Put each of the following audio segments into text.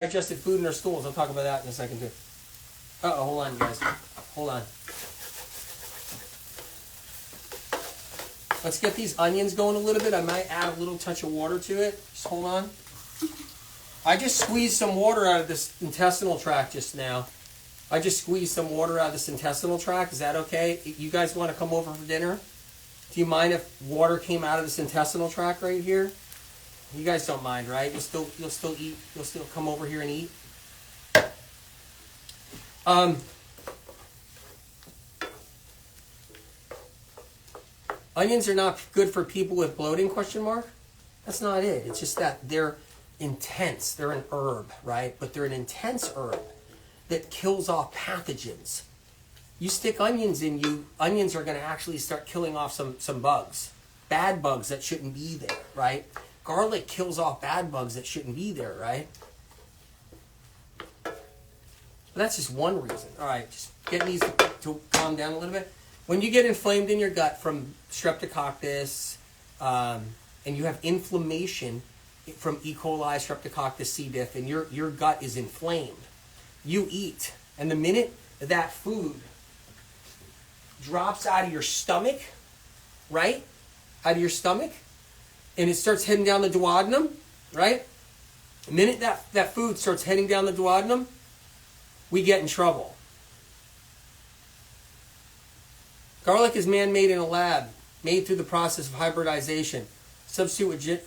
digested food in their stools. I'll talk about that in a second too. Uh-oh, hold on, guys. Hold on. Let's get these onions going a little bit. I might add a little touch of water to it. Just hold on. I just squeezed some water out of this intestinal tract just now. I just squeezed some water out of this intestinal tract. Is that okay? You guys want to come over for dinner? Do you mind if water came out of this intestinal tract right here? You guys don't mind, right? You'll still eat. You'll still come over here and eat. Onions are not good for people with bloating, ? That's not it. It's just that they're intense. They're an herb, right? But they're an intense herb that kills off pathogens. You stick onions in you, onions are going to actually start killing off some bugs. Bad bugs that shouldn't be there, right? Garlic kills off bad bugs that shouldn't be there, right? But that's just one reason. All right, just getting these to calm down a little bit. When you get inflamed in your gut from streptococcus, and you have inflammation from E. coli, streptococcus, C. diff, and your gut is inflamed, you eat. And the minute that food drops out of your stomach, right? Out of your stomach, and it starts heading down the duodenum, right? The minute that food starts heading down the duodenum, we get in trouble. Garlic is man-made in a lab, made through the process of hybridization. Substitute with I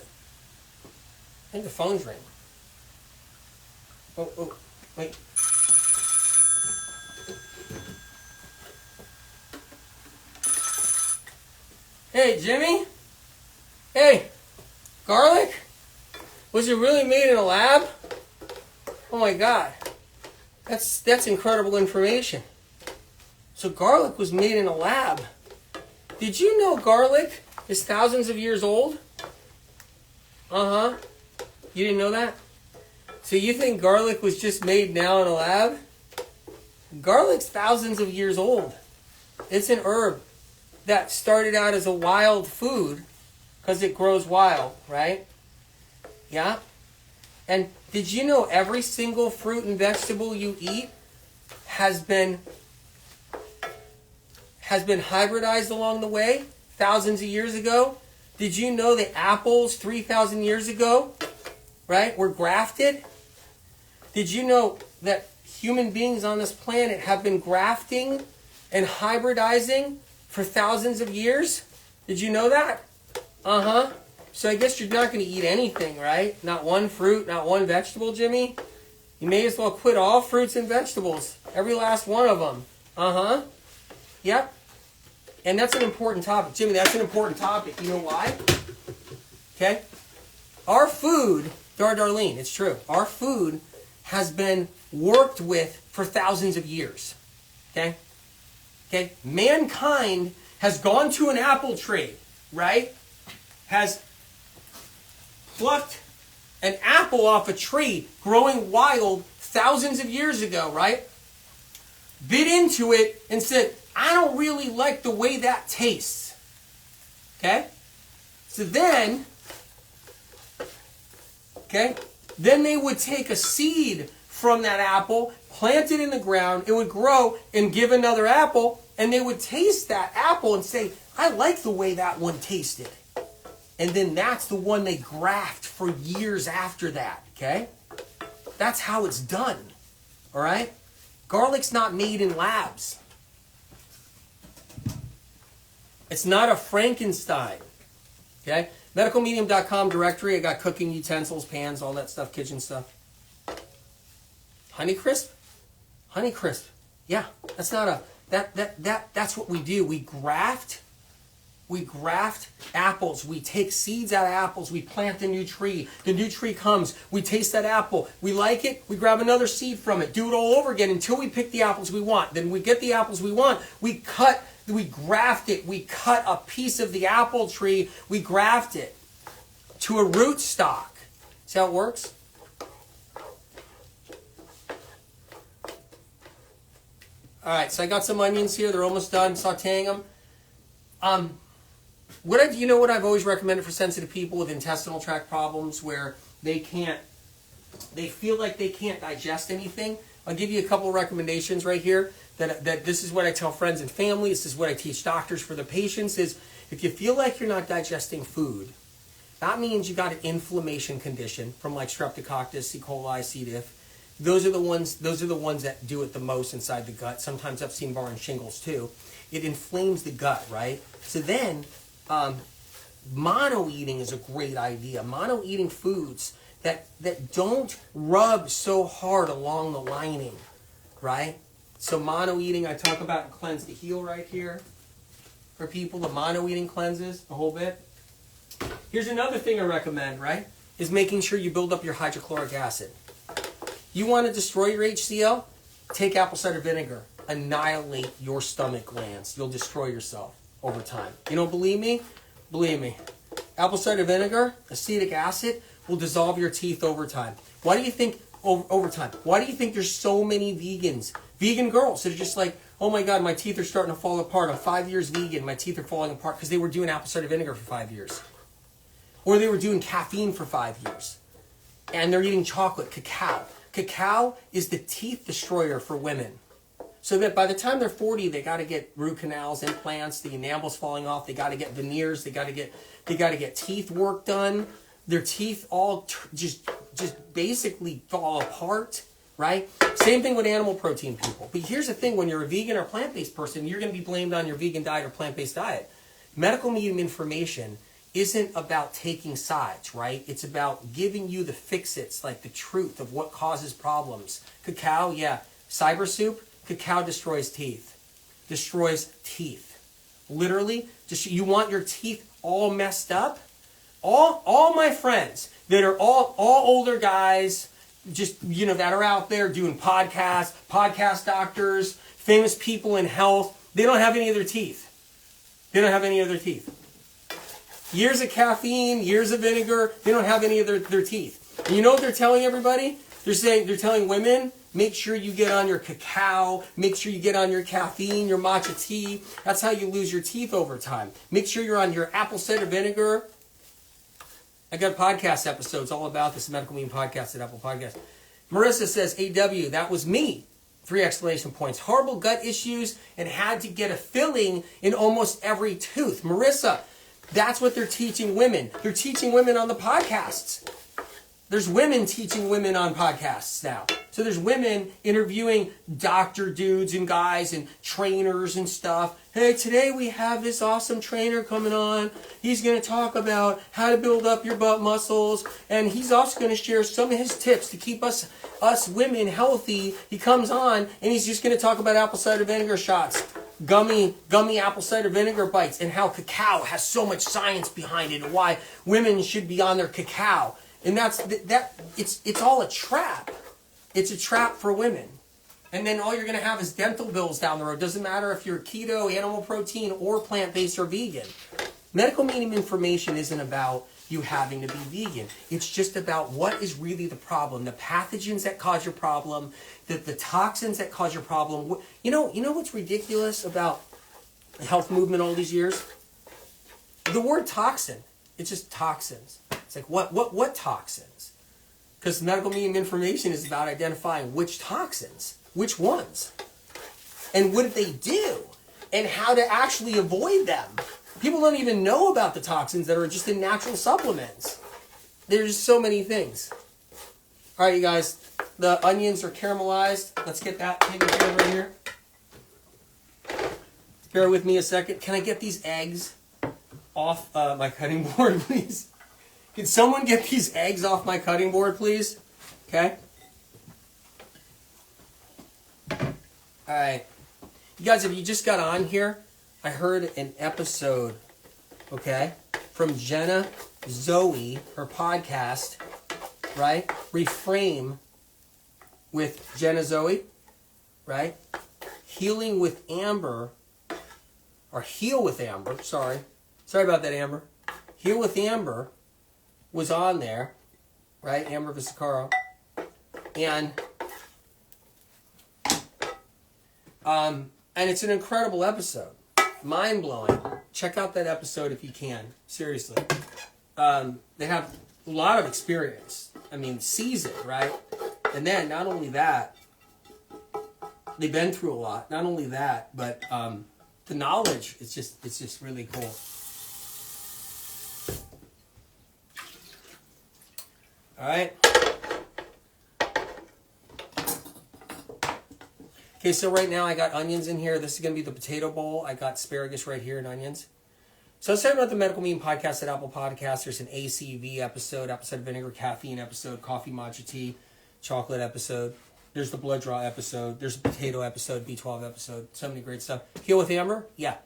think the phone's ringing. Oh, wait. Hey, Jimmy? Hey, garlic? Was it really made in a lab? Oh my God. That's incredible information. So garlic was made in a lab. Did you know garlic is thousands of years old? Uh-huh. You didn't know that? So you think garlic was just made now in a lab? Garlic's thousands of years old. It's an herb that started out as a wild food because it grows wild, right? Yeah? And did you know every single fruit and vegetable you eat has been hybridized along the way thousands of years ago? Did you know that apples 3,000 years ago, right, were grafted? Did you know that human beings on this planet have been grafting and hybridizing for thousands of years? Did you know that? Uh-huh. So I guess you're not going to eat anything, right? Not one fruit, not one vegetable, Jimmy? You may as well quit all fruits and vegetables. Every last one of them. Uh-huh. Yep. And that's an important topic. Jimmy, that's an important topic. You know why? Okay? Our food, Darlene, it's true. Our food has been worked with for thousands of years. Okay? Okay? Mankind has gone to an apple tree, right? Has plucked an apple off a tree growing wild thousands of years ago, right? Bit into it and said, I don't really like the way that tastes. Okay? So then they would take a seed from that apple, plant it in the ground, it would grow and give another apple, and they would taste that apple and say, I like the way that one tasted. And then that's the one they graft for years after that, okay? That's how it's done, all right? Garlic's not made in labs. It's not a Frankenstein, okay? Medicalmedium.com directory. I got cooking utensils, pans, all that stuff, kitchen stuff. Honeycrisp? Honeycrisp. Yeah, that's not a, that's what we do. We graft apples. We take seeds out of apples. We plant a new tree. The new tree comes. We taste that apple. We like it. We grab another seed from it. Do it all over again until we pick the apples we want. Then we get the apples we want. We graft it. We cut a piece of the apple tree. We graft it to a root stock. See how it works? All right, so I got some onions here. They're almost done sauteing them. You know what I've always recommended for sensitive people with intestinal tract problems where they can't they feel like they can't digest anything. I'll give you a couple of recommendations right here that this is what I tell friends and family. This is what I teach doctors for their patients is if you feel like you're not digesting food, that means you got an inflammation condition from like Streptococcus, E. coli, C. diff. Those are the ones that do it the most inside the gut. Sometimes Epstein-Barr and shingles too. It inflames the gut, right? So then mono-eating is a great idea. Mono-eating foods that don't rub so hard along the lining, right? So mono-eating, I talk about cleanse the heel right here. For people, the mono-eating cleanses a whole bit. Here's another thing I recommend, right? Is making sure you build up your hydrochloric acid. You want to destroy your HCl? Take apple cider vinegar. Annihilate your stomach glands. You'll destroy yourself over time. You don't believe me? Believe me. Apple cider vinegar, acetic acid, will dissolve your teeth over time. Why do you think, over time, why do you think there's so many vegans? Vegan girls that are just like, oh my God, my teeth are starting to fall apart. I'm 5 years vegan. My teeth are falling apart because they were doing apple cider vinegar for 5 years. Or they were doing caffeine for 5 years. And they're eating chocolate, cacao. Cacao is the teeth destroyer for women. So that by the time they're 40, they got to get root canals, implants, the enamel's falling off, they got to get veneers, they got to get teeth work done. Their teeth all just basically fall apart, right? Same thing with animal protein people. But here's the thing, when you're a vegan or plant-based person, you're going to be blamed on your vegan diet or plant-based diet. Medical medium information isn't about taking sides, right? It's about giving you the fix-its, like the truth of what causes problems. Cacao, yeah. Cyber soup, cacao destroys teeth. Destroys teeth. Literally, you want your teeth all messed up? All my friends that are all older guys, just, you know, that are out there doing podcasts, podcast doctors, famous people in health, they don't have any of their teeth. They don't have any of their teeth. Years of caffeine, years of vinegar, they don't have any of their teeth. And you know what they're telling everybody? They're telling women, make sure you get on your cacao, make sure you get on your caffeine, your matcha tea. That's how you lose your teeth over time. Make sure you're on your apple cider vinegar. I got podcast episodes all about this, Medical Medium Podcast at Apple Podcast. Marissa says, AW, that was me. 3 exclamation points. Horrible gut issues and had to get a filling in almost every tooth. Marissa, that's what they're teaching women. They're teaching women on the podcasts. There's women teaching women on podcasts now. So there's women interviewing doctor dudes and guys and trainers and stuff. Hey, today we have this awesome trainer coming on. He's going to talk about how to build up your butt muscles. And he's also going to share some of his tips to keep us women healthy. He comes on and he's just going to talk about apple cider vinegar shots. Gummy apple cider vinegar bites, and how cacao has so much science behind it, and why women should be on their cacao. And it's all a trap. It's a trap for women. And then all you're going to have is dental bills down the road. Doesn't matter if you're keto, animal protein, or plant-based or vegan. Medical medium information isn't about you having to be vegan. It's just about what is really the problem, the pathogens that cause your problem, the toxins that cause your problem. You know what's ridiculous about the health movement all these years? The word toxin. It's just toxins. It's like, what toxins? Because medical medium information is about identifying which toxins, which ones, and what they do, and how to actually avoid them. People don't even know about the toxins that are just in natural supplements. There's so many things. All right, you guys, the onions are caramelized. Let's get that taken care of right here. Bear with me a second. Can I get these eggs off my cutting board, please? Can someone get these eggs off my cutting board, please? Okay. All right. You guys, if you just got on here, I heard an episode, okay, from Jenna Zoe, her podcast, right? Reframe with Jenna Zoe, right? Healing with Amber, or Heal with Amber, sorry. Sorry about that, Amber. Heal with Amber was on there, right? Amber Visacaro. And it's an incredible episode. Mind-blowing. Check out that episode if you can. Seriously. They have a lot of experience. sees it, right? And then not only that, they've been through a lot. Not only that, but the knowledge, it's just really cool. All right. Okay, so right now I got onions in here. This is going to be the potato bowl. I got asparagus right here and onions. So I was talking about the Medical Medium podcast at Apple Podcasts. There's an ACV episode of Vinegar, Caffeine episode, coffee, matcha tea, chocolate episode. There's the blood draw episode. There's a potato episode, B12 episode. So many great stuff. Heal with Amber? Yeah.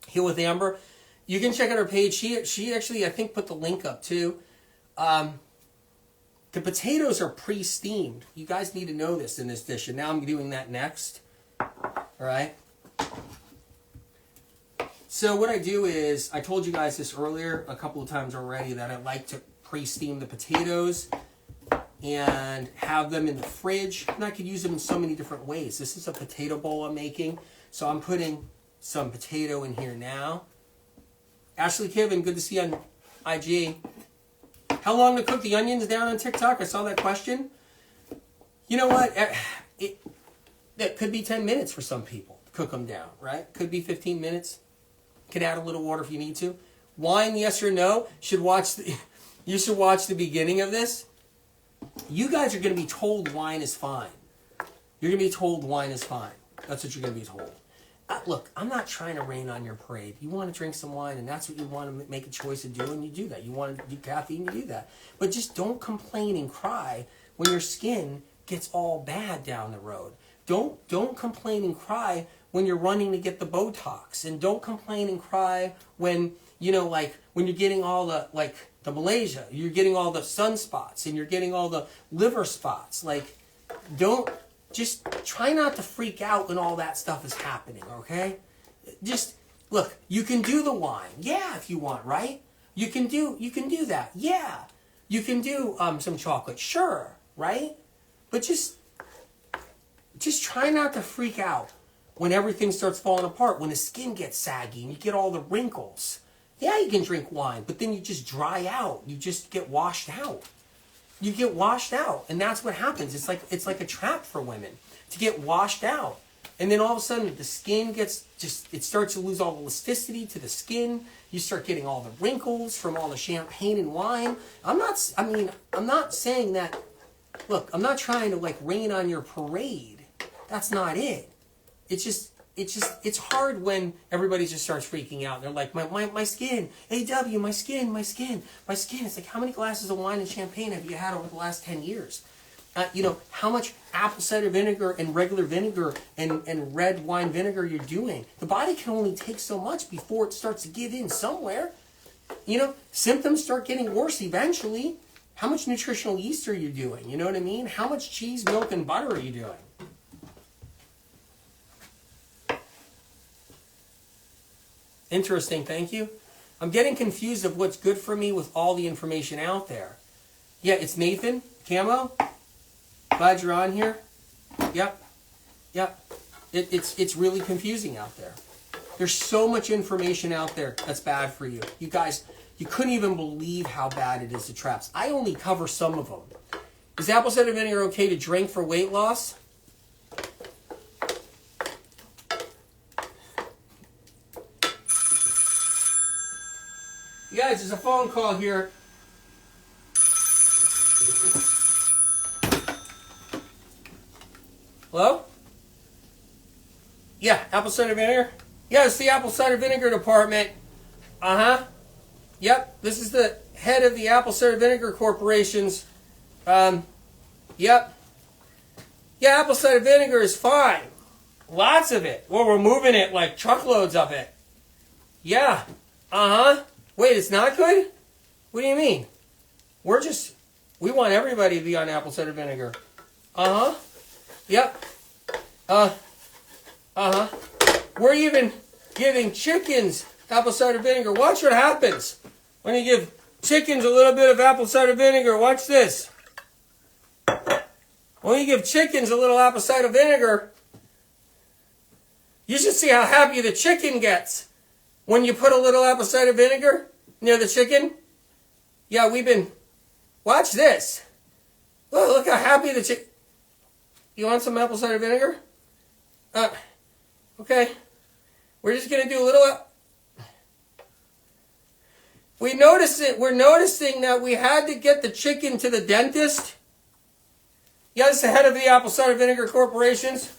Heal with Amber. You can check out her page. She actually, I think, put the link up too. The potatoes are pre-steamed. You guys need to know this in this dish. And now I'm doing that next. All right. So what I do is, I told you guys this earlier a couple of times already, that I like to pre-steam the potatoes and have them in the fridge. And I could use them in so many different ways. This is a potato bowl I'm making. So I'm putting some potato in here now. Ashley Kivin, good to see you on IG. How long to cook the onions down on TikTok? I saw that question. You know what? That could be 10 minutes for some people to cook them down, right? Could be 15 minutes. Could add a little water if you need to. Wine, yes or no? You should watch the beginning of this. You guys are going to be told wine is fine. You're going to be told wine is fine. That's what you're going to be told. Look, I'm not trying to rain on your parade. You want to drink some wine, and that's what you want to make a choice to do, and you do that. You want to do caffeine, you do that. But just don't complain and cry when your skin gets all bad down the road. Don't complain and cry when you're running to get the Botox, and don't complain and cry when when you're getting all the the Malaysia, you're getting all the sunspots, and you're getting all the liver spots. Just try not to freak out when all that stuff is happening, okay? Just, look, you can do the wine. Yeah, if you want, right? You can do that. Yeah. You can do some chocolate. Sure, right? But just try not to freak out when everything starts falling apart, when the skin gets saggy and you get all the wrinkles. Yeah, you can drink wine, but then you just dry out. You just get washed out. You get washed out, and that's what happens. It's like a trap for women to get washed out, and then all of a sudden the skin it starts to lose all the elasticity to the skin. You start getting all the wrinkles from all the champagne and wine. I'm not saying that. Look, I'm not trying to rain on your parade. That's not it. It's hard when everybody just starts freaking out. They're like, my skin, AW, my skin. It's like, how many glasses of wine and champagne have you had over the last 10 years? How much apple cider vinegar and regular vinegar and red wine vinegar you're doing. The body can only take so much before it starts to give in somewhere. Symptoms start getting worse eventually. How much nutritional yeast are you doing? You know what I mean? How much cheese, milk, and butter are you doing? Interesting, thank you. I'm getting confused of what's good for me with all the information out there. Yeah, it's Nathan, Camo. Glad you're on here. Yep. It's really confusing out there. There's so much information out there that's bad for you. You guys, you couldn't even believe how bad it is to traps. I only cover some of them. Is apple cider vinegar okay to drink for weight loss? You guys, there's a phone call here. Hello? Yeah, apple cider vinegar? Yeah, it's the apple cider vinegar department. Uh-huh. Yep, this is the head of the apple cider vinegar corporations. Yep. Yeah, apple cider vinegar is fine. Lots of it. Well, we're moving it like truckloads of it. Yeah. Uh-huh. Wait, it's not good? What do you mean? We want everybody to be on apple cider vinegar. Uh-huh. Yep. Uh-huh. We're even giving chickens apple cider vinegar. Watch what happens when you give chickens a little bit of apple cider vinegar. Watch this. When you give chickens a little apple cider vinegar, you should see how happy the chicken gets when you put a little apple cider vinegar near the chicken. Yeah, watch this. Look how happy the chicken. You want some apple cider vinegar? Okay. We're just going to do a little. We're noticing that we had to get the chicken to the dentist. Yes, the head of the Apple Cider Vinegar Corporations.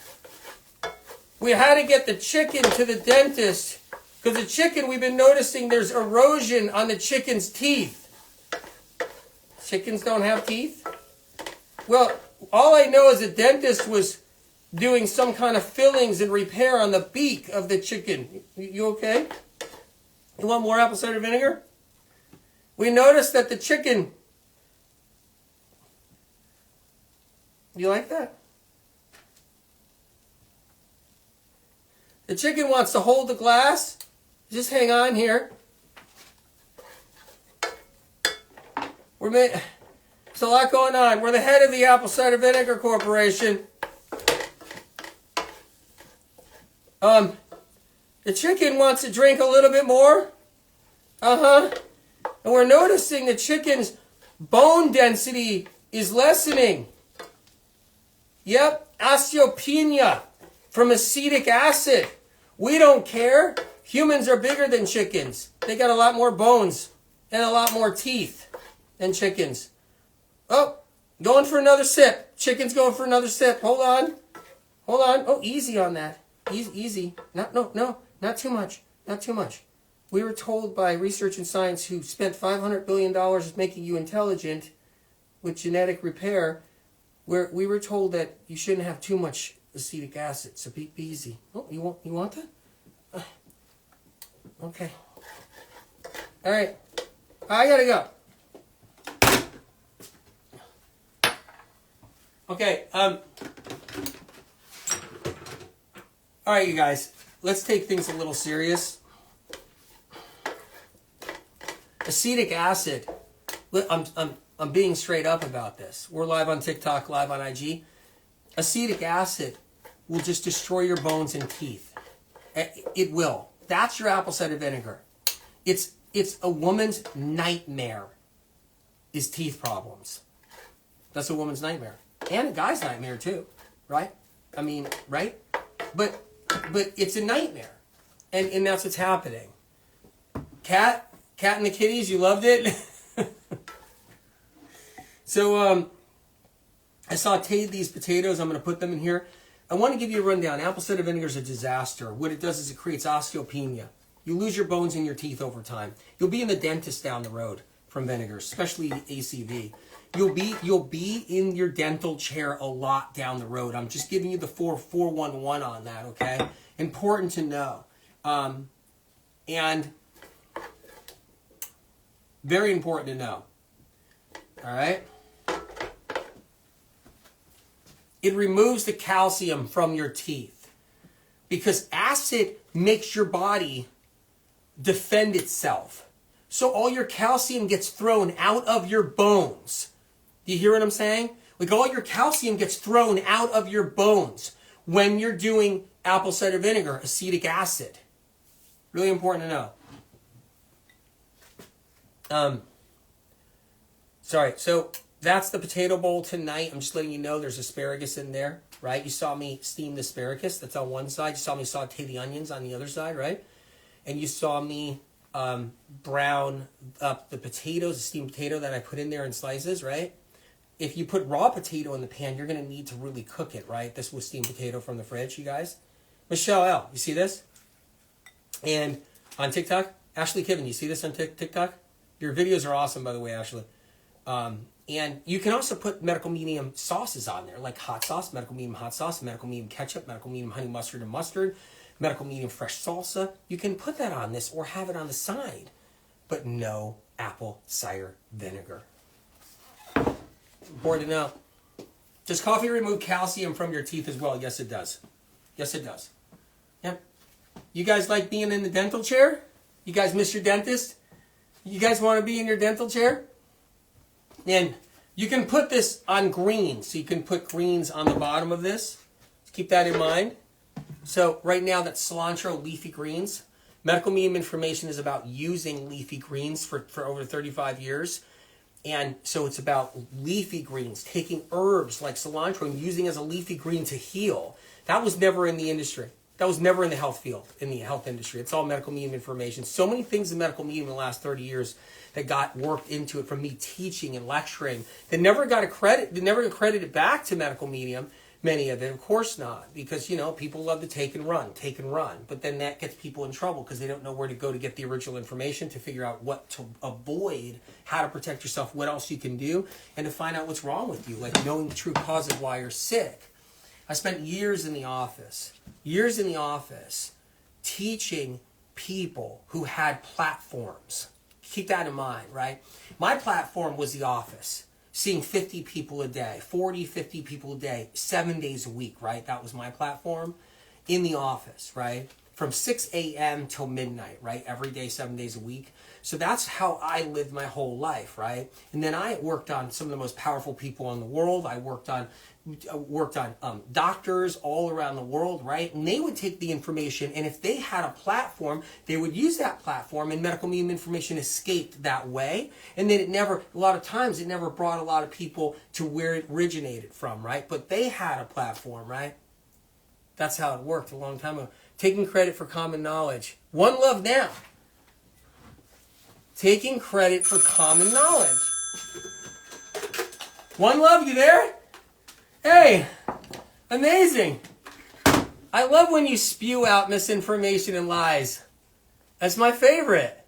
We had to get the chicken to the dentist because the chicken, we've been noticing there's erosion on the chicken's teeth. Chickens don't have teeth? Well, all I know is the dentist was doing some kind of fillings and repair on the beak of the chicken. You okay? You want more apple cider vinegar? We noticed that the chicken... You like that? The chicken wants to hold the glass. Just hang on here. There's a lot going on. We're the head of the Apple Cider Vinegar Corporation. The chicken wants to drink a little bit more. And we're noticing the chicken's bone density is lessening. Yep, osteopenia from acetic acid. We don't care. Humans are bigger than chickens. They got a lot more bones and a lot more teeth than chickens. Oh, going for another sip. Chicken's going for another sip. Hold on. Hold on. Oh, easy on that. Easy. Not too much. Not too much. We were told by research and science who spent $500 billion making you intelligent with genetic repair, where we were told that you shouldn't have too much acetic acid. So be easy. Oh, you want that? Okay. All right. I gotta go. Okay. All right, you guys. Let's take things a little serious. Acetic acid. I'm being straight up about this. We're live on TikTok, live on IG. Acetic acid will just destroy your bones and teeth. It will. That's your apple cider vinegar. It's a woman's nightmare. Is teeth problems. That's a woman's nightmare. And a guy's nightmare too, right? I mean, right? But it's a nightmare. And that's what's happening. Cat and the kitties, you loved it? So, I sauteed these potatoes. I'm going to put them in here. I want to give you a rundown. Apple cider vinegar is a disaster. What it does is it creates osteopenia. You lose your bones in your teeth over time. You'll be in the dentist down the road from vinegar, especially ACV. You'll be in your dental chair a lot down the road. I'm just giving you the 411 on that, okay? Important to know. And very important to know. All right? It removes the calcium from your teeth because acid makes your body defend itself. So all your calcium gets thrown out of your bones. Do you hear what I'm saying? Like all your calcium gets thrown out of your bones when you're doing apple cider vinegar, acetic acid. Really important to know. Sorry, so that's the potato bowl tonight. I'm just letting you know there's asparagus in there, right? You saw me steam the asparagus. That's on one side. You saw me saute the onions on the other side, right? And you saw me brown up the potatoes, the steamed potato that I put in there in slices, right? If you put raw potato in the pan, you're going to need to really cook it, right? This was steamed potato from the fridge, you guys. Michelle L., you see this? And on TikTok, Ashley Kiven, you see this on TikTok? Your videos are awesome, by the way, Ashley. And you can also put medical medium sauces on there, like hot sauce, medical medium hot sauce, medical medium ketchup, medical medium honey mustard and mustard, medical medium fresh salsa. You can put that on this or have it on the side, but no apple cider vinegar. Important to know. Does coffee remove calcium from your teeth as well? Yes, it does. Yes, it does. Yep. You guys like being in the dental chair? You guys miss your dentist? You guys want to be in your dental chair? And you can put this on greens. So you can put greens on the bottom of this. Keep that in mind. So right now that's cilantro, leafy greens. Medical medium information is about using leafy greens for over 35 years. And so it's about leafy greens, taking herbs like cilantro and using as a leafy green to heal. That was never in the industry. That was never in the health field, in the health industry. It's all medical medium information. So many things in medical medium in the last 30 years that got worked into it from me teaching and lecturing that never got a credit, that never got credited back to medical medium. Many of it, of course not, because, you know, people love to take and run. But then that gets people in trouble because they don't know where to go to get the original information, to figure out what to avoid, how to protect yourself, what else you can do, and to find out what's wrong with you, like knowing the true cause of why you're sick. I spent years in the office, teaching people who had platforms. Keep that in mind, right? My platform was the office. Seeing 50 people a day, 40, 50 people a day, 7 days a week, right? That was my platform in the office, right? From 6 a.m. till midnight, right? Every day, 7 days a week. So that's how I lived my whole life, right? And then I worked on some of the most powerful people in the world. I worked on doctors all around the world, right? And they would take the information, and if they had a platform, they would use that platform, and medical medium information escaped that way. And then a lot of times, it never brought a lot of people to where it originated from, right? But they had a platform, right? That's how it worked a long time ago. Taking credit for common knowledge. One love now. Taking credit for common knowledge. One love, you there? Hey, amazing. I love when you spew out misinformation and lies. That's my favorite.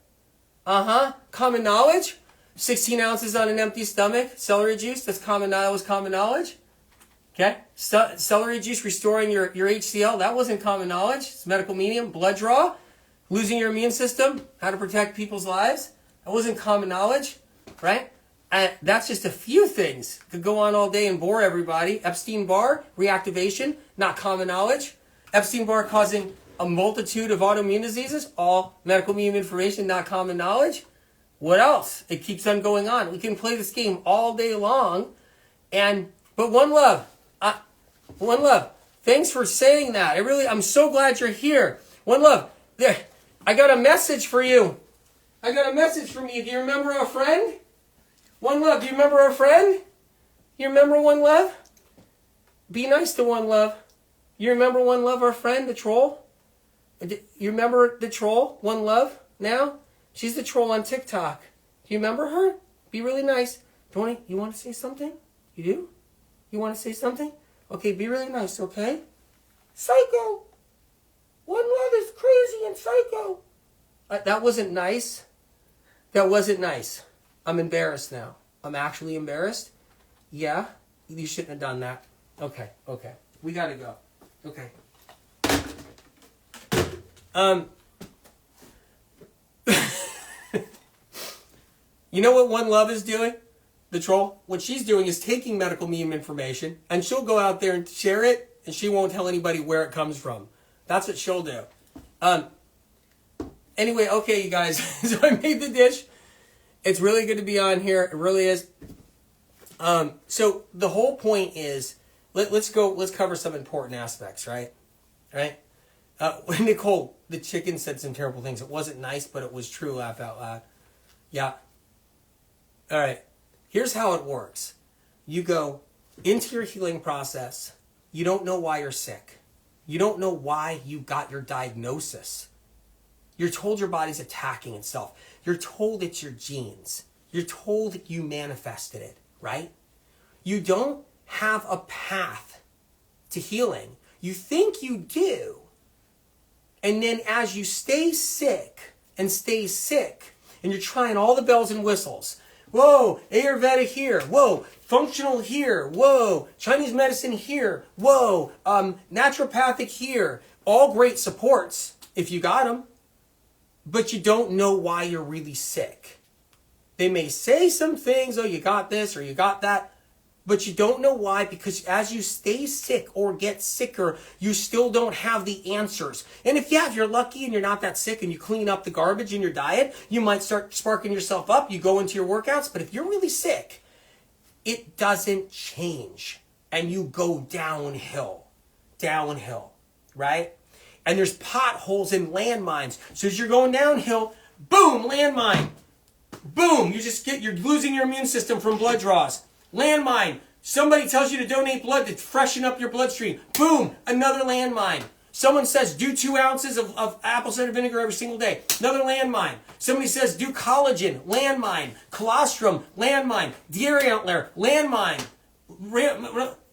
Common knowledge. 16 ounces on an empty stomach. Celery juice. That's common knowledge. That was common knowledge. Okay. Celery juice restoring your HCl. That wasn't common knowledge. It's medical medium. Blood draw. Losing your immune system. How to protect people's lives. That wasn't common knowledge. Right? And that's just a few things. Could go on all day and bore everybody. Epstein-Barr, reactivation, not common knowledge. Epstein-Barr causing a multitude of autoimmune diseases, all medical medium information, not common knowledge. What else? It keeps on going on. We can play this game all day long. But one love. One love. Thanks for saying that. I'm so glad you're here. One love. There. I got a message for you. Do you remember our friend? One love. Do you remember our friend? You remember One Love? Be nice to One Love. You remember One Love, our friend, the troll? You remember the troll, One Love, now? She's the troll on TikTok. Do you remember her? Be really nice. Tony, you want to say something? You do? You want to say something? Okay, be really nice, okay? Psycho! One Love is crazy and psycho. That wasn't nice. That wasn't nice. I'm embarrassed now. I'm actually embarrassed. Yeah, you shouldn't have done that. Okay. We gotta go. Okay. You know what One Love is doing? The troll? What she's doing is taking medical medium information, and she'll go out there and share it, and she won't tell anybody where it comes from. That's what she'll do. Anyway, okay, you guys. So I made the dish. It's really good to be on here. It really is. So the whole point is, let's cover some important aspects, right? When Nicole, the chicken, said some terrible things. It wasn't nice, but it was true. Laugh out loud. Yeah. All right. Here's how it works. You go into your healing process. You don't know why you're sick. You don't know why you got your diagnosis. You're told your body's attacking itself. You're told it's your genes. You're told that you manifested it, right? You don't have a path to healing. You think you do. And then as you stay sick, and you're trying all the bells and whistles. Whoa, Ayurveda here. Whoa, functional here. Whoa, Chinese medicine here. Whoa, naturopathic here. All great supports if you got them. But you don't know why you're really sick. They may say some things, oh, you got this or you got that, but you don't know why, because as you stay sick or get sicker, you still don't have the answers. And if you're lucky and you're not that sick and you clean up the garbage in your diet, you might start sparking yourself up, you go into your workouts, but if you're really sick, it doesn't change. And you go downhill, right? And there's potholes and landmines. So as you're going downhill, boom, landmine. Boom, you're losing your immune system from blood draws. Landmine, somebody tells you to donate blood to freshen up your bloodstream. Boom, another landmine. Someone says do 2 ounces of apple cider vinegar every single day. Another landmine. Somebody says do collagen. Landmine. Colostrum. Landmine. Dairy antler. Landmine.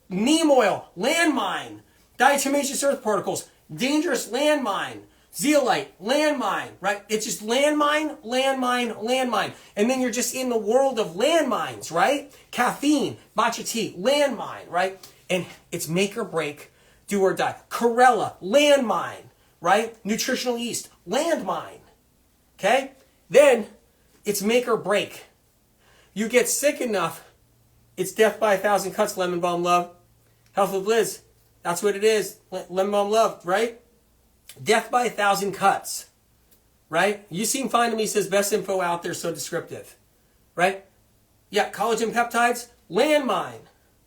Neem oil. Landmine. Diatomaceous earth particles. Dangerous. Landmine. Zeolite. Landmine. Right? It's just landmine, landmine, landmine. And then you're just in the world of landmines, right? Caffeine. Matcha tea. Landmine, right? And it's make or break. Do or die. Chlorella, landmine, right? Nutritional yeast, landmine. Okay? Then it's make or break. You get sick enough, it's death by 1,000 cuts, lemon balm love. Health with Liz, that's what it is. Lemon balm love, right? Death by 1,000 cuts, right? You seem fine to me, says best info out there, so descriptive, right? Yeah, collagen peptides, landmine.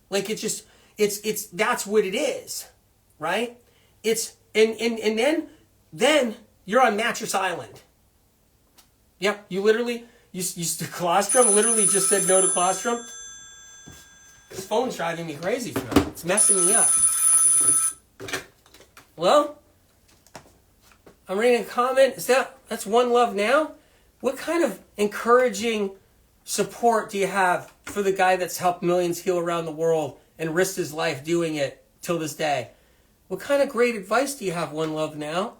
Like it's that's what it is. Right? It's and then you're on Mattress Island. Yep, you literally colostrum literally just said no to colostrum. This phone's driving me crazy for now. It's messing me up. Well, I'm reading a comment. That's One Love now? What kind of encouraging support do you have for the guy that's helped millions heal around the world and risked his life doing it till this day? What kind of great advice do you have, One Love now?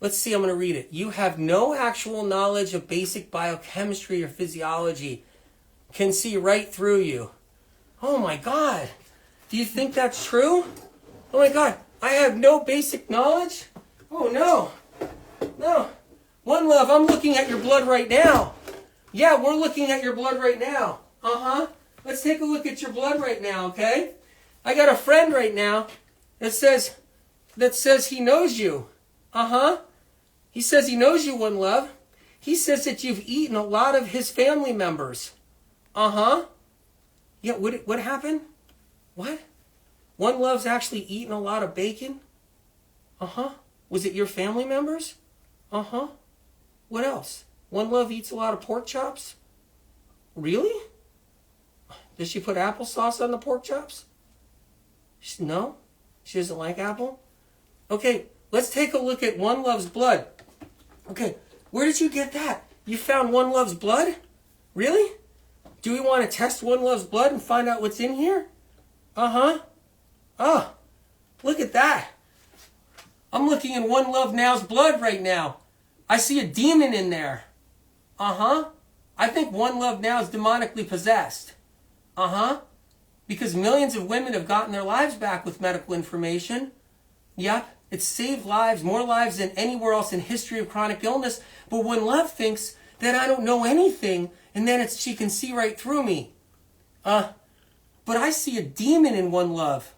Let's see, I'm going to read it. You have no actual knowledge of basic biochemistry or physiology. Can see right through you. Oh my God. Do you think that's true? Oh my God. I have no basic knowledge? Oh no. No. One Love, I'm looking at your blood right now. Yeah, we're looking at your blood right now. Let's take a look at your blood right now, okay? I got a friend right now that says he knows you. He says he knows you, One Love. He says that you've eaten a lot of his family members. Yeah, what happened? What? One Love's actually eaten a lot of bacon? Was it your family members? What else? One Love eats a lot of pork chops? Really? Does she put applesauce on the pork chops? No? She doesn't like apple? Okay, let's take a look at One Love's blood. Okay, where did you get that? You found One Love's blood? Really? Do we want to test One Love's blood and find out what's in here? Oh, look at that. I'm looking in One Love Now's blood right now. I see a demon in there. I think One Love Now is demonically possessed. Because millions of women have gotten their lives back with medical information. Yep, it's saved lives, more lives than anywhere else in history of chronic illness. But One Love thinks that I don't know anything, and then she can see right through me. But I see a demon in One Love.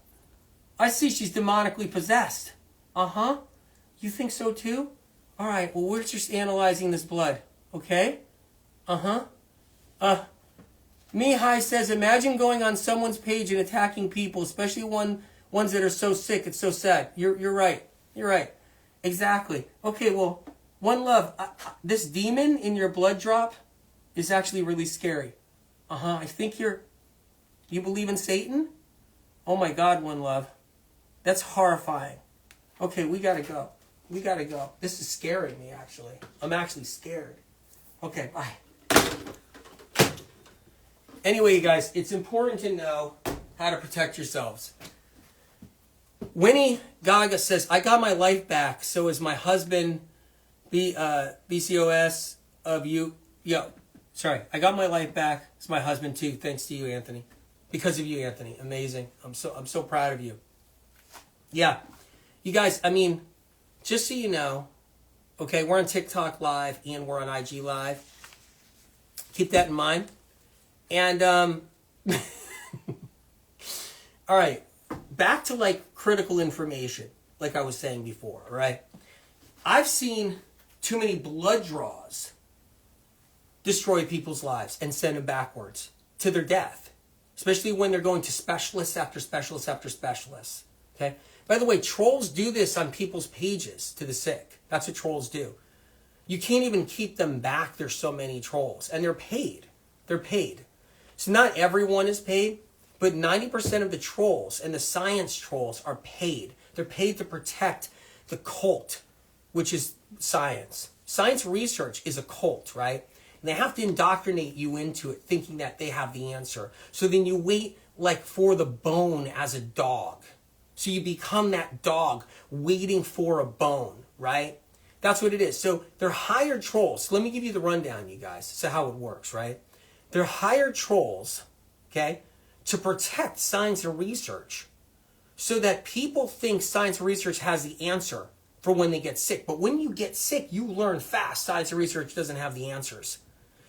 I see she's demonically possessed. You think so too? All right, well, we're just analyzing this blood, okay? Mihai says, imagine going on someone's page and attacking people, especially ones that are so sick. It's so sad. You're right. You're right. Exactly. Okay, well, One Love, this demon in your blood drop is actually really scary. I think you believe in Satan? Oh my God, One Love. That's horrifying. Okay, we gotta go. We gotta go. This is scaring me, actually. I'm actually scared. Okay, bye. Anyway, you guys, it's important to know how to protect yourselves. Winnie Gaga says, I got my life back, so is my husband, BCOS of you. I got my life back. It's my husband too, thanks to you, Anthony. Because of you, Anthony. Amazing. I'm so proud of you. Yeah. You guys, I mean, just so you know, okay, we're on TikTok Live and we're on IG Live. Keep that in mind. And, all right, back to like critical information, like I was saying before, all right? I've seen too many blood draws destroy people's lives and send them backwards to their death, especially when they're going to specialists after specialists after specialists, okay? By the way, trolls do this on people's pages to the sick. That's what trolls do. You can't even keep them back. There's so many trolls, and they're paid. They're paid. So not everyone is paid, but 90% of the trolls and the science trolls are paid. They're paid to protect the cult, which is science. Science research is a cult, right? And they have to indoctrinate you into it, thinking that they have the answer. So then you wait like for the bone as a dog. So you become that dog waiting for a bone, right? That's what it is. So they're hired trolls. So let me give you the rundown, you guys. So how it works, right? They're hired trolls, okay, to protect science and research so that people think science and research has the answer for when they get sick. But when you get sick, you learn fast science and research doesn't have the answers.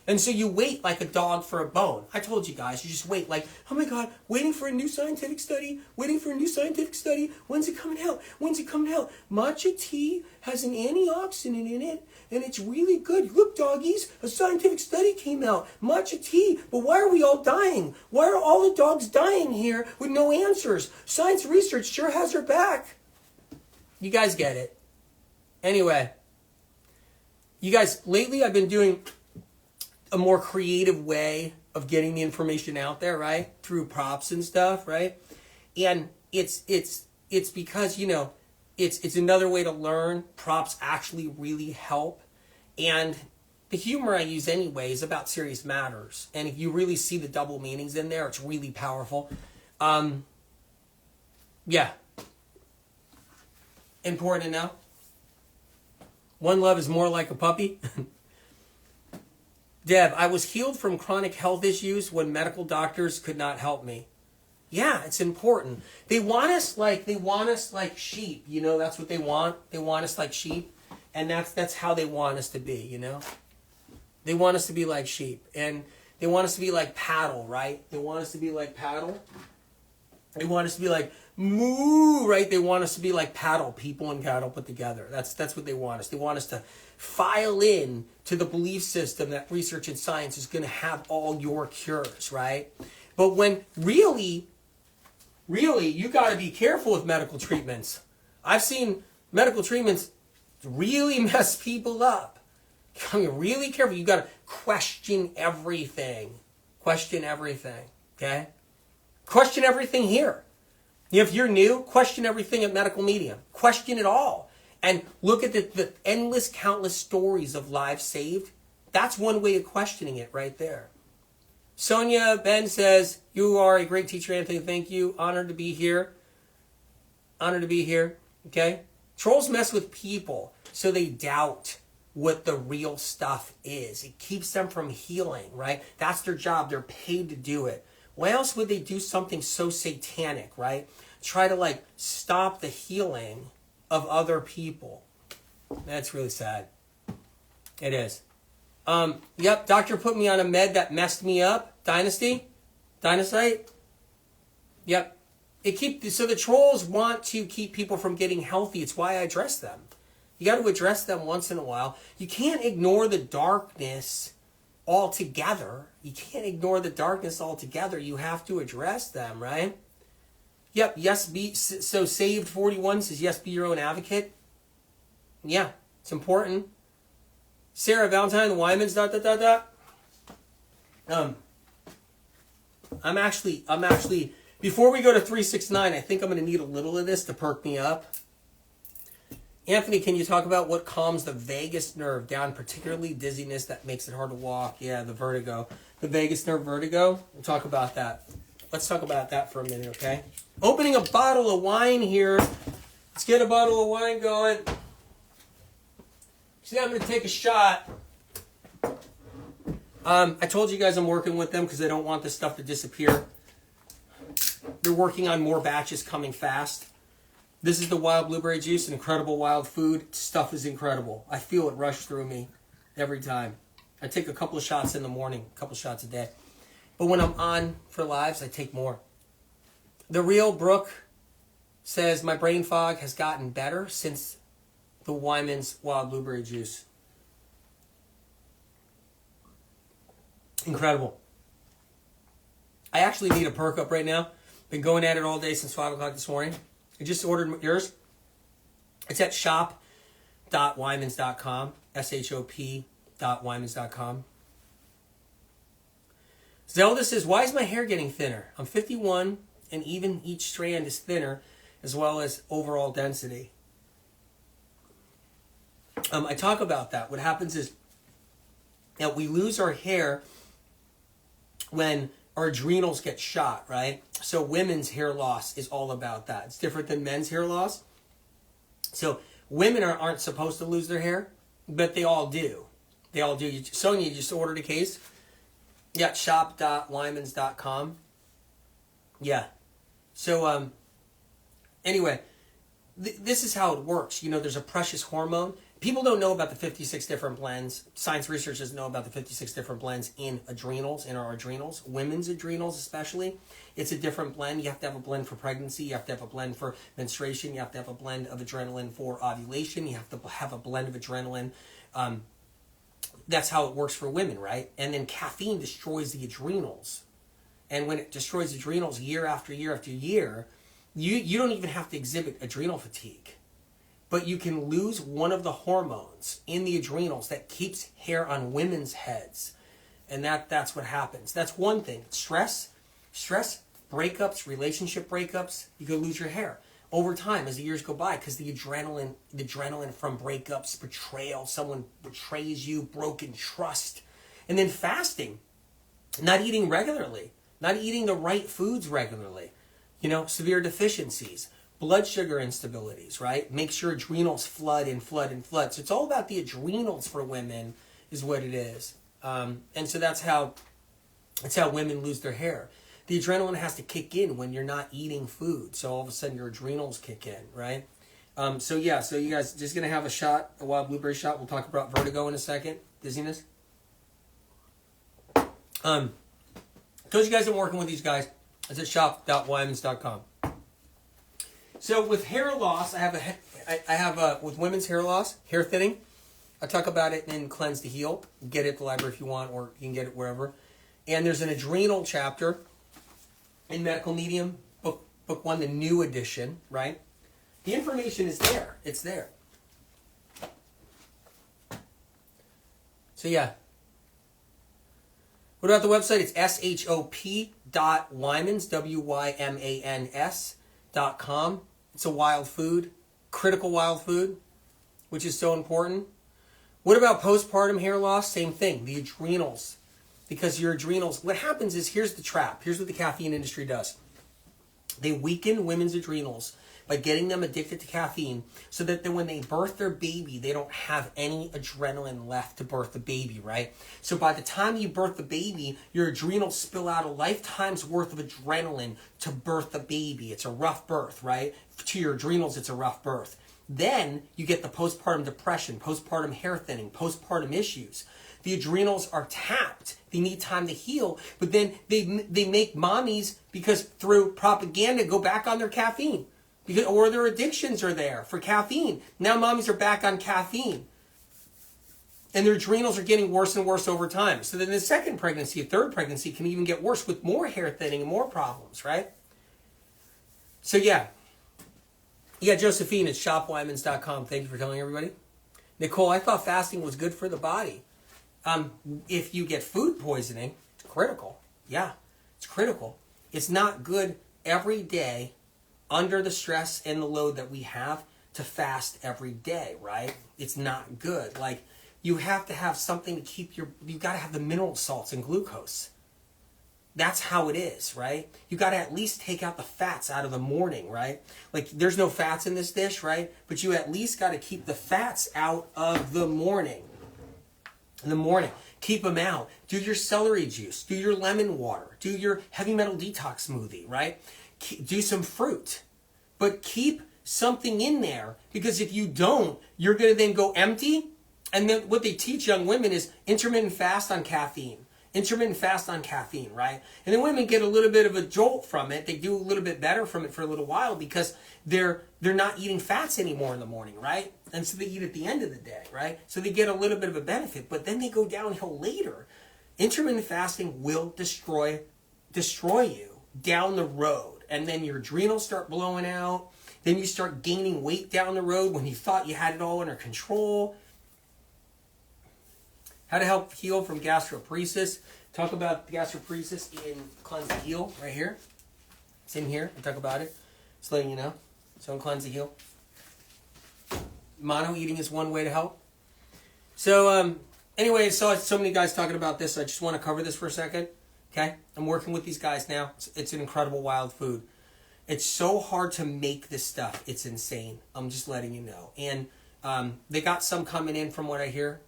And so you wait like a dog for a bone. I told you guys, you just wait like, oh my God, waiting for a new scientific study, waiting for a new scientific study. When's it coming out? When's it coming out? Matcha tea has an antioxidant in it, and it's really good. Look, doggies, a scientific study came out. Matcha tea, but why are we all dying? Why are all the dogs dying here with no answers? Science research sure has her back. You guys get it. Anyway, you guys, lately I've been doing a more creative way of getting the information out there, right? Through props and stuff, right? And it's because, you know, it's another way to learn. Props actually really help. And the humor I use anyway is about serious matters. And if you really see the double meanings in there, it's really powerful. Yeah. Important to know. One love is more like a puppy. Deb, I was healed from chronic health issues when medical doctors could not help me. Yeah, it's important. They want us like sheep, you know, that's what they want. They want us like sheep, and that's how they want us to be, you know? They want us to be like sheep, and they want us to be like paddle, right? They want us to be like paddle. They want us to be like moo, right? They want us to be like paddle, people and cattle put together. That's what they want us. They want us to file in to the belief system that research and science is going to have all your cures, right? But when really, you got to be careful with medical treatments. I've seen medical treatments really mess people up. I mean, really careful. You got to question everything. Question everything, okay? Question everything here. If you're new, question everything at Medicalmedium. Question it all. And look at the endless, countless stories of lives saved. That's one way of questioning it right there. Sonia Ben says, you are a great teacher, Anthony. Thank you. Honored to be here. Honored to be here. Okay? Trolls mess with people so they doubt what the real stuff is. It keeps them from healing, right? That's their job. They're paid to do it. Why else would they do something so satanic, right? Try to like stop the healing of other people. That's really sad. It is. Yep, doctor put me on a med that messed me up. Dynasty? Dynasite? Yep. So the trolls want to keep people from getting healthy. It's why I address them. You got to address them once in a while. You can't ignore the darkness altogether. You can't ignore the darkness altogether. You have to address them, right? Yep, yes, so Saved 41 says, yes, be your own advocate. Yeah, it's important. Sarah Valentine, the Wyman's, ... I'm actually, before we go to 369, I think I'm going to need a little of this to perk me up. Anthony, can you talk about what calms the vagus nerve down, particularly dizziness that makes it hard to walk? Yeah, the vertigo. The vagus nerve vertigo. We'll talk about that. Let's talk about that for a minute, okay? Opening a bottle of wine here. Let's get a bottle of wine going. See, I'm going to take a shot. I told you guys I'm working with them because I don't want this stuff to disappear. They're working on more batches coming fast. This is the wild blueberry juice, an incredible wild food. Stuff is incredible. I feel it rush through me every time. I take a couple of shots in the morning, a couple shots a day. But when I'm on for lives, I take more. The Real Brooke says, my brain fog has gotten better since the Wyman's wild blueberry juice. Incredible. I actually need a perk up right now. Been going at it all day since 5 o'clock this morning. I just ordered yours. It's at shop.wymans.com. shop.wymans.com. Zelda says, why is my hair getting thinner? I'm 51 and even each strand is thinner as well as overall density. I talk about that. What happens is that we lose our hair when our adrenals get shot, right? So women's hair loss is all about that. It's different than men's hair loss. So women aren't supposed to lose their hair, but they all do. They all do. Sonia, you just ordered a case? Yeah, shop.wymans.com. Yeah. So, anyway, this is how it works. You know, there's a precious hormone. People don't know about the 56 different blends. Science research doesn't know about the 56 different blends in adrenals, in our adrenals. Women's adrenals especially. It's a different blend. You have to have a blend for pregnancy. You have to have a blend for menstruation. You have to have a blend of adrenaline for ovulation. You have to have a blend of adrenaline. That's how it works for women, right? And then caffeine destroys the adrenals. And when it destroys adrenals year after year after year, you don't even have to exhibit adrenal fatigue. But you can lose one of the hormones in the adrenals that keeps hair on women's heads. And that's what happens. That's one thing. Stress, breakups, relationship breakups, you could lose your hair over time as the years go by because the adrenaline from breakups, betrayal, someone betrays you, broken trust. And then fasting, not eating regularly, not eating the right foods regularly, you know, severe deficiencies. Blood sugar instabilities, right? Makes your adrenals flood and flood and flood. So it's all about the adrenals for women is what it is. And so that's how women lose their hair. The adrenaline has to kick in when you're not eating food. So all of a sudden your adrenals kick in, right? So you guys just going to have a wild blueberry shot. We'll talk about vertigo in a second. Dizziness. Told you guys I'm working with these guys. It's at shop.wymans.com. So with hair loss, I have with women's hair loss, hair thinning. I talk about it in Cleanse to Heal. Get it at the library if you want, or you can get it wherever. And there's an adrenal chapter in Medical Medium, book 1, the new edition, right? The information is there. It's there. So yeah. What about the website? It's shop.wymans, WYMANS.com. It's a wild food, critical wild food, which is so important. What about postpartum hair loss? Same thing, the adrenals. Because your adrenals, what happens is, here's the trap. Here's what the caffeine industry does. They weaken women's adrenals by getting them addicted to caffeine so that then when they birth their baby, they don't have any adrenaline left to birth the baby, right? So by the time you birth the baby, your adrenals spill out a lifetime's worth of adrenaline to birth the baby. It's a rough birth, right? To your adrenals, it's a rough birth. Then you get the postpartum depression, postpartum hair thinning, postpartum issues. The adrenals are tapped. They need time to heal, but then they make mommies, because through propaganda, go back on their caffeine. Or their addictions are there for caffeine. Now mommies are back on caffeine. And their adrenals are getting worse and worse over time. So then the second pregnancy, a third pregnancy can even get worse with more hair thinning and more problems, right? So yeah. Yeah, Josephine at shopwymans.com. Thank you for telling everybody. Nicole, I thought fasting was good for the body. If you get food poisoning, it's critical. Yeah, it's critical. It's not good every day under the stress and the load that we have to fast every day, right? It's not good. Like, you have to have something to keep you got to have the mineral salts and glucose. That's how it is, right? You got to at least take out the fats out of the morning, right? Like, there's no fats in this dish, right? But you at least got to keep the fats out of the morning. In the morning, keep them out. Do your celery juice, do your lemon water, do your heavy metal detox smoothie, right? Do some fruit, but keep something in there, because if you don't, you're going to then go empty. And then what they teach young women is intermittent fast on caffeine. Intermittent fast on caffeine, right? And then women get a little bit of a jolt from it. They do a little bit better from it for a little while because they're not eating fats anymore in the morning, right? And so they eat at the end of the day, right? So they get a little bit of a benefit, but then they go downhill later. Intermittent fasting will destroy you down the road. And then your adrenals start blowing out. Then you start gaining weight down the road when you thought you had it all under control. How to help heal from gastroparesis. Talk about gastroparesis in Cleanse to Heal right here. It's in here. I talk about it. Just letting you know. So in Cleanse to Heal. Mono eating is one way to help. So anyway, I saw so many guys talking about this. So I just want to cover this for a second. Okay? I'm working with these guys now. It's an incredible wild food. It's so hard to make this stuff. It's insane. I'm just letting you know. And they got some coming in from what I hear.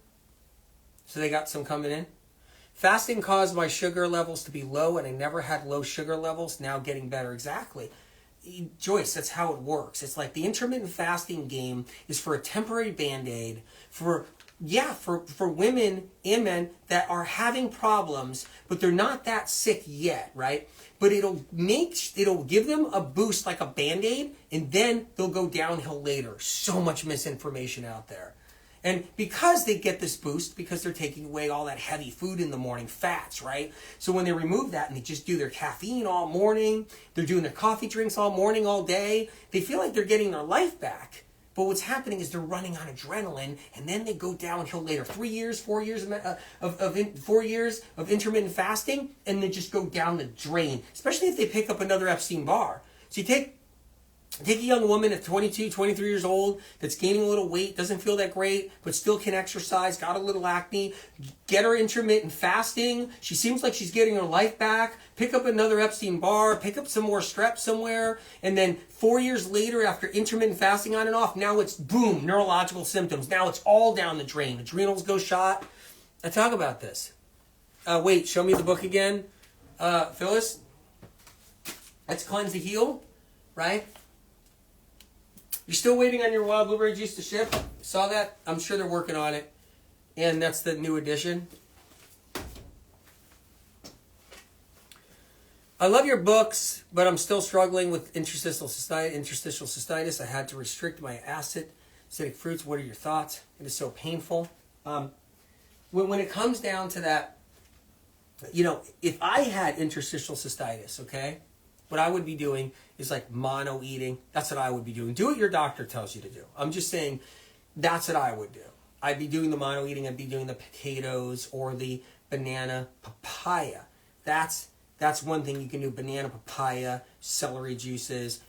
So they got some coming in. Fasting caused my sugar levels to be low, and I never had low sugar levels. Now getting better. Exactly. Joyce, that's how it works. It's like the intermittent fasting game is for a temporary Band-Aid for women and men that are having problems, but they're not that sick yet, right? But it'll give them a boost like a Band-Aid, and then they'll go downhill later. So much misinformation out there. And because they get this boost, because they're taking away all that heavy food in the morning, fats, right? So when they remove that and they just do their caffeine all morning, they're doing their coffee drinks all morning, all day, they feel like they're getting their life back. But what's happening is they're running on adrenaline, and then they go downhill later. 4 years of intermittent fasting, and they just go down the drain, especially if they pick up another Epstein bar. So you take a young woman at 22, 23 years old that's gaining a little weight, doesn't feel that great, but still can exercise, got a little acne, get her intermittent fasting. She seems like she's getting her life back. Pick up another Epstein bar, pick up some more strep somewhere, and then 4 years later after intermittent fasting on and off, now it's boom, neurological symptoms. Now it's all down the drain. Adrenals go shot. I talk about this. Wait, show me the book again. Phyllis? That's Cleanse to Heal, right? You're still waiting on your wild blueberry juice to ship? Saw that? I'm sure they're working on it. And that's the new edition. I love your books, but I'm still struggling with interstitial cystitis. I had to restrict my acidic fruits. What are your thoughts? It is so painful. When it comes down to that, if I had interstitial cystitis, okay, what I would be doing is like mono eating. That's what I would be doing. Do what your doctor tells you to do. I'm just saying that's what I would do. I'd be doing the mono eating. I'd be doing the potatoes or the banana papaya. That's one thing you can do. Banana papaya, celery juices,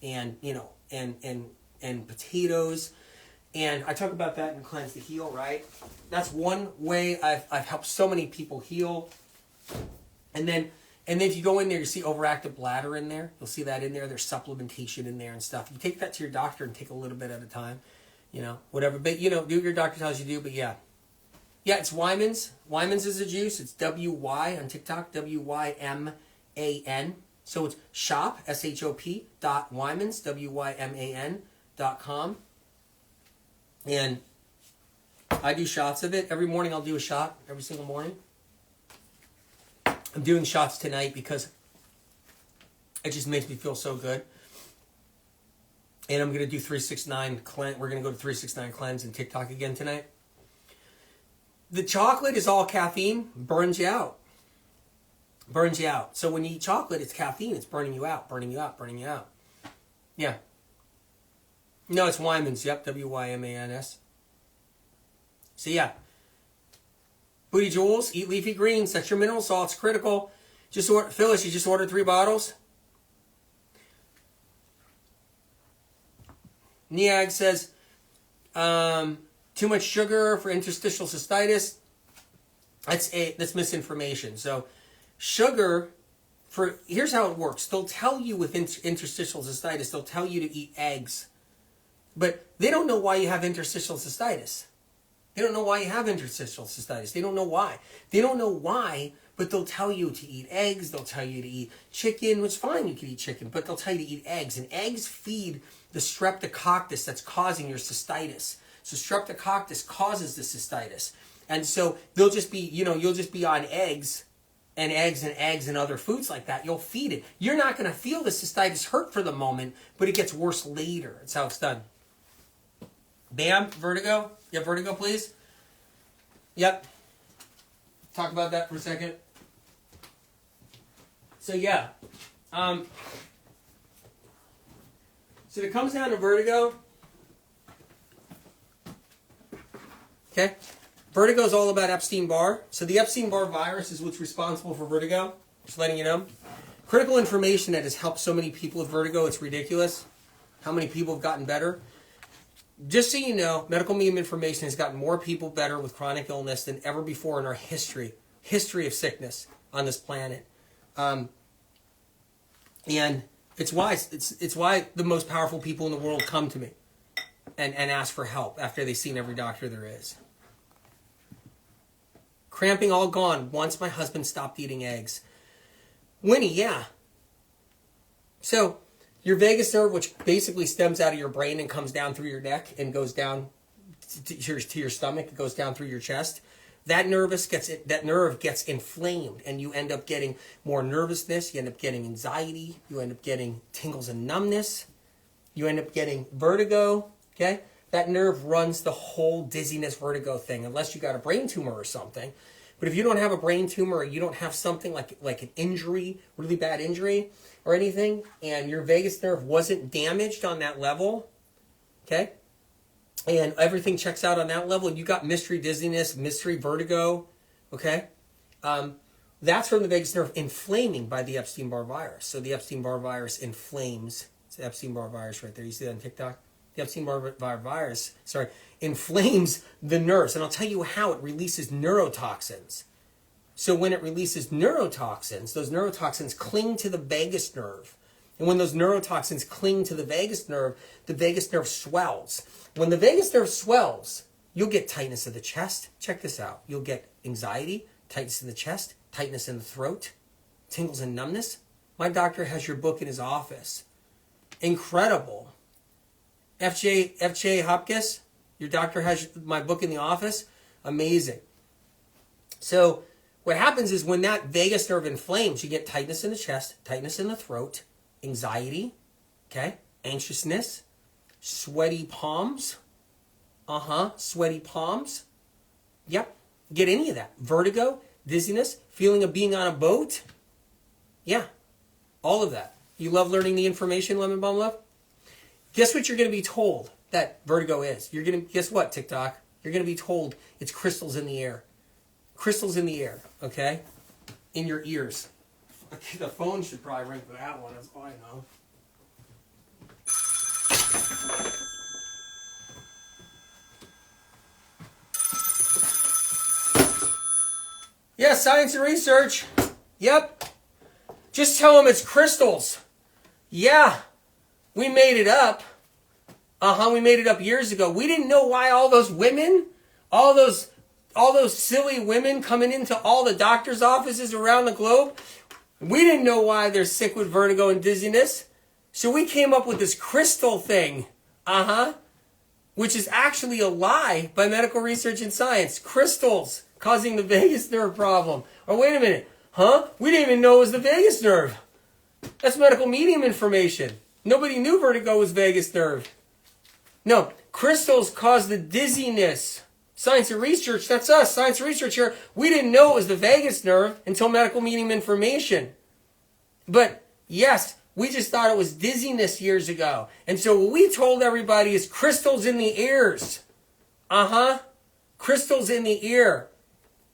and and potatoes. And I talk about that in Cleanse to Heal, right? That's one way I've helped so many people heal. And then if you go in there, you see overactive bladder in there. You'll see that in there. There's supplementation in there and stuff. You take that to your doctor and take a little bit at a time. Whatever. But, do what your doctor tells you to do. But, yeah. Yeah, it's Wyman's. Wyman's is a juice. It's W-Y on TikTok. W-Y-M-A-N. So it's shop, S-H-O-P, .Wymans, W-Y-M-A-N.com. And I do shots of it. Every morning I'll do a shot. Every single morning. I'm doing shots tonight because it just makes me feel so good. And I'm going to do 369 cleanse. We're going to go to 369 cleanse and TikTok again tonight. The chocolate is all caffeine, burns you out. Burns you out. So when you eat chocolate, it's caffeine. It's burning you out, burning you out, burning you out. Yeah. No, it's Wyman's. Yep, W-Y-M-A-N-S. So yeah. Booty Jewels, eat leafy greens. That's your mineral salts. Critical. Phyllis, you just ordered 3 bottles? Niag says, too much sugar for interstitial cystitis. That's misinformation. So sugar, here's how it works. They'll tell you with interstitial cystitis, they'll tell you to eat eggs. But they don't know why you have interstitial cystitis. They don't know why you have interstitial cystitis. They don't know why. They don't know why, but they'll tell you to eat eggs. They'll tell you to eat chicken, which is fine, you can eat chicken, but they'll tell you to eat eggs. And eggs feed the streptococcus that's causing your cystitis. So streptococcus causes the cystitis. And so they'll just be, you'll just be on eggs and other foods like that. You'll feed it. You're not going to feel the cystitis hurt for the moment, but it gets worse later. That's how it's done. Bam, vertigo. Yeah, vertigo, please. Yep. Talk about that for a second. So yeah. So it comes down to vertigo. Okay? Vertigo is all about Epstein-Barr. So the Epstein-Barr virus is what's responsible for vertigo. Just letting you know. Critical information that has helped so many people with vertigo, it's ridiculous. How many people have gotten better? Just so you know, medical medium information has gotten more people better with chronic illness than ever before in our history of sickness on this planet. And it's why the most powerful people in the world come to me and ask for help after they've seen every doctor there is. Cramping all gone once my husband stopped eating eggs. Winnie, yeah. So your vagus nerve, which basically stems out of your brain and comes down through your neck and goes down to your stomach, it goes down through your chest. That nerve gets inflamed, and you end up getting more nervousness. You end up getting anxiety. You end up getting tingles and numbness. You end up getting vertigo. Okay, that nerve runs the whole dizziness, vertigo thing, unless you got a brain tumor or something. But if you don't have a brain tumor, or you don't have something like an injury, really bad injury or anything, and your vagus nerve wasn't damaged on that level, okay, and everything checks out on that level, and you got mystery dizziness, mystery vertigo, okay, that's from the vagus nerve inflaming by the Epstein-Barr virus. So the Epstein-Barr virus inflames. It's the Epstein-Barr virus right there. You see that on TikTok? The Epstein-Barr virus, inflames the nerves. And I'll tell you how it releases neurotoxins. So when it releases neurotoxins, those neurotoxins cling to the vagus nerve. And when those neurotoxins cling to the vagus nerve swells. When the vagus nerve swells, you'll get tightness of the chest. Check this out. You'll get anxiety, tightness in the chest, tightness in the throat, tingles and numbness. My doctor has your book in his office. Incredible. FJ Hopkins, your doctor has my book in the office. Amazing. So what happens is when that vagus nerve inflames, you get tightness in the chest, tightness in the throat, anxiety, okay, anxiousness, sweaty palms. Sweaty palms. Yep. Get any of that. Vertigo, dizziness, feeling of being on a boat. Yeah. All of that. You love learning the information, Lemon Balm Love? Guess what you're going to be told that vertigo is? Guess what, TikTok? You're going to be told it's crystals in the air. Crystals in the air, okay? In your ears. Okay, the phone should probably ring for that one, that's all I know. Yeah, science and research. Yep. Just tell them it's crystals. Yeah. We made it up. We made it up years ago. We didn't know why all those women, all those silly women coming into all the doctor's offices around the globe, we didn't know why they're sick with vertigo and dizziness. So we came up with this crystal thing. Which is actually a lie by medical research and science. Crystals causing the vagus nerve problem. Or wait a minute. We didn't even know it was the vagus nerve. That's medical medium information. Nobody knew vertigo was vagus nerve. No, crystals cause the dizziness. Science and research, that's us. Science and research here. We didn't know it was the vagus nerve until medical medium information. But yes, we just thought it was dizziness years ago. And so what we told everybody is crystals in the ears. Crystals in the ear.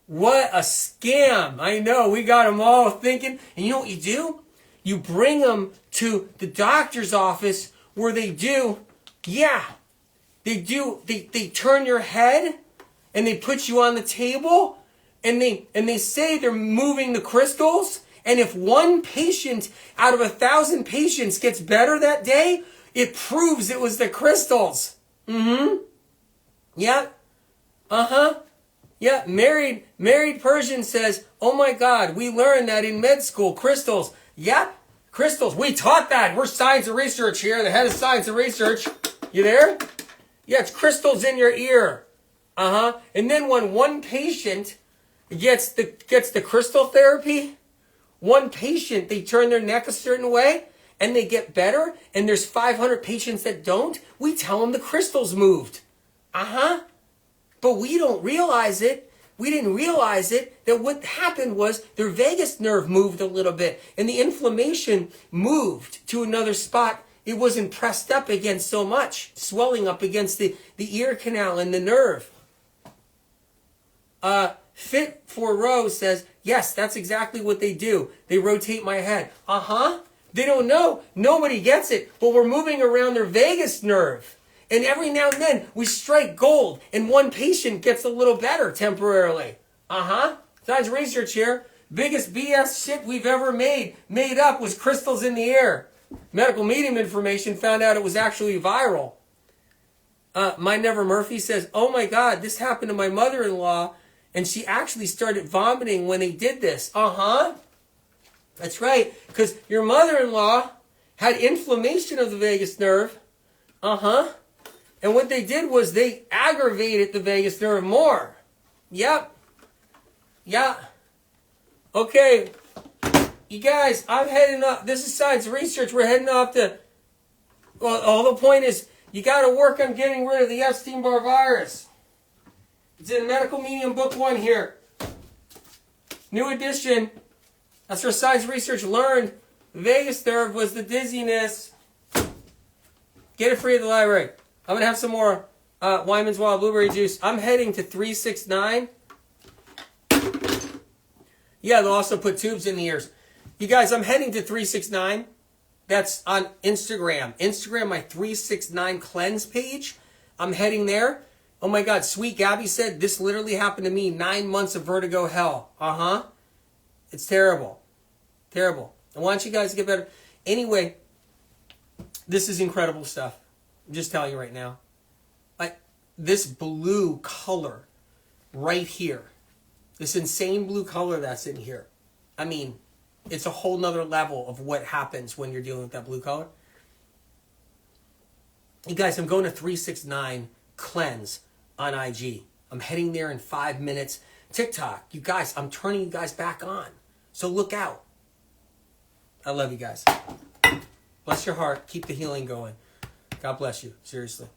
What a scam. I know, we got them all thinking. And you know what you do? You bring them to the doctor's office where they turn your head and they put you on the table and they say they're moving the crystals. And if one patient out of 1,000 patients gets better that day, it proves it was the crystals. Yeah. Yeah. Married Persian says, oh my God, we learned that in med school, crystals. Yep, crystals. We taught that. We're science and research here. The head of science and research. You there? Yeah, it's crystals in your ear. And then when one patient gets the crystal therapy, one patient, they turn their neck a certain way and they get better, and there's 500 patients that don't, we tell them the crystals moved. But we don't realize it. We didn't realize it, that what happened was their vagus nerve moved a little bit and the inflammation moved to another spot. It wasn't pressed up against so much, swelling up against the ear canal and the nerve. Fit for Rose says, yes, that's exactly what they do. They rotate my head. They don't know. Nobody gets it. But we're moving around their vagus nerve. And every now and then we strike gold. And one patient gets a little better temporarily. Science research here. Biggest BS shit we've ever made up was crystals in the air. Medical medium information found out it was actually viral. My Never Murphy says, oh my God, this happened to my mother-in-law, and she actually started vomiting when they did this. That's right, because your mother-in-law had inflammation of the vagus nerve. And what they did was they aggravated the vagus nerve more. Yep. Yeah. Okay. You guys, I'm heading up. This is science research. We're heading off to... Well, the point is, you got to work on getting rid of the Epstein-Barr virus. It's in Medical Medium Book 1 here. New edition. That's where science research learned the vagus nerve was the dizziness. Get it free at the library. I'm going to have some more Wyman's Wild Blueberry Juice. I'm heading to 369. Yeah, they'll also put tubes in the ears. You guys, I'm heading to 369. That's on Instagram. Instagram, my 369 cleanse page. I'm heading there. Oh my God, Sweet Gabby said, this literally happened to me. 9 months of vertigo hell. It's terrible. Terrible. I want you guys to get better. Anyway, this is incredible stuff. I'm just telling you right now. Like, this blue color right here. This insane blue color that's in here. I mean, it's a whole nother level of what happens when you're dealing with that blue color. You guys, I'm going to 369 cleanse on IG. I'm heading there in 5 minutes. TikTok, you guys, I'm turning you guys back on. So look out. I love you guys. Bless your heart. Keep the healing going. God bless you. Seriously.